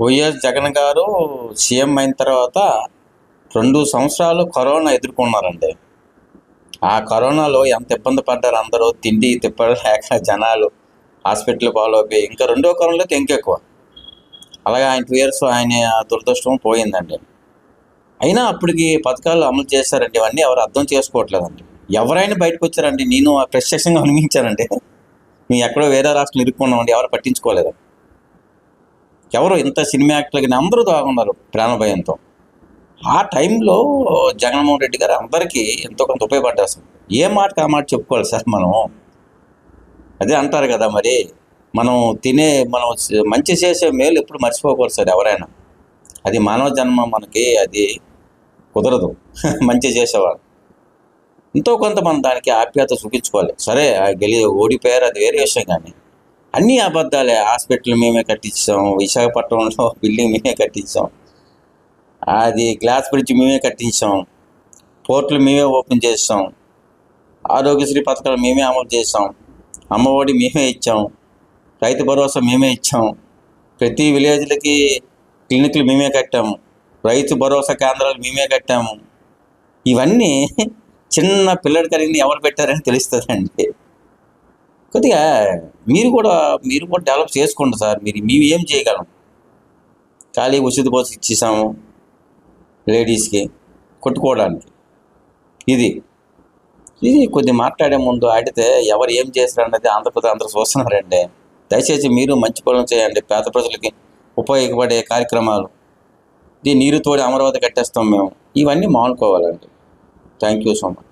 YS Jagan గారు CM అయిన తర్వాత 2 సంవత్సరాలు కరోనా ఎదుర్కొన్నారండి. ఆ కరోనాలో ఎంత ఇబ్బంది పడ్డారు అందరూ. తిండి తిప్పలు లేక జనాలు హాస్పిటల్ పాలైపోయి, ఇంకా రెండో కరోనాలోకి ఇంకెక్కువ. అలాగే ఆయన 2 ఇయర్స్ ఆయన దురదృష్టం పోయిందండి. అయినా అప్పటికి పథకాలు అమలు చేశారండి. ఇవన్నీ ఎవరు అర్థం చేసుకోవట్లేదండి. ఎవరైనా బయటకు వచ్చారండి. నేను ప్రత్యక్షంగా అనుభవించానండి. మేము ఎక్కడో వేరే రాష్ట్రంలో ఇరుక్కున్నామండి. ఎవరు పట్టించుకోలేదు. ఎవరు ఇంత సినిమా యాక్టర్లు అందరూ దాగున్నారు ప్రాణ భయంతో. ఆ టైంలో జగన్మోహన్ రెడ్డి గారు అందరికీ ఎంతో కొంత ఉపయోగపడ్డారు. అసలు ఏ మాటకి ఆ మాట చెప్పుకోవాలి సార్ మనం. అదే అంటారు కదా మరి, మనం మంచి చేసే మేలు ఎప్పుడు మర్చిపోకూడదు సార్ ఎవరైనా. అది మానవ జన్మ, మనకి అది కుదరదు. మంచి చేసేవాళ్ళు ఎంతో కొంత మనం దానికి ఆప్యాయత చూపించుకోవాలి. సరే ఓడిపోయారు, అది వేరే విషయం. కానీ అన్నీ అబద్ధాలే. హాస్పిటల్ మేమే కట్టించాం, విశాఖపట్నంలో బిల్డింగ్ మేమే కట్టించాం, అది గ్లాస్ బ్రిడ్జ్ మేమే కట్టించాం, పోర్టులు మేమే ఓపెన్ చేస్తాం, ఆరోగ్యశ్రీ పథకాలు మేమే అమలు చేసాం, అమ్మఒడి మేమే ఇచ్చాం, రైతు భరోసా మేమే ఇచ్చాం, ప్రతి విలేజ్లకి క్లినిక్లు మేమే కట్టాము, రైతు భరోసా కేంద్రాలు మేమే కట్టాము. ఇవన్నీ చిన్న పిల్లడి కలిగి ఎవరు పెట్టారని తెలుస్తుందండి. కొద్దిగా మీరు కూడా డెవలప్ చేసుకోండి సార్. మేము ఏం చేయగలం? ఖాళీ ఉచిత బస్సు ఇచ్చేసాము లేడీస్కి కొట్టుకోవడానికి. ఇది కొద్ది మాట్లాడే ముందు ఆడితే ఎవరు ఏం చేశారన్నది ఆంధ్రప్రదేశ్ అందరూ చూస్తున్నారండి. దయచేసి మీరు మంచి పనులు చేయండి. పేద ప్రజలకి ఉపయోగపడే కార్యక్రమాలు. నీరు తోడి అమరావతి కట్టేస్తాం మేము. ఇవన్నీ మానుకోవాలండి. Thank you so much.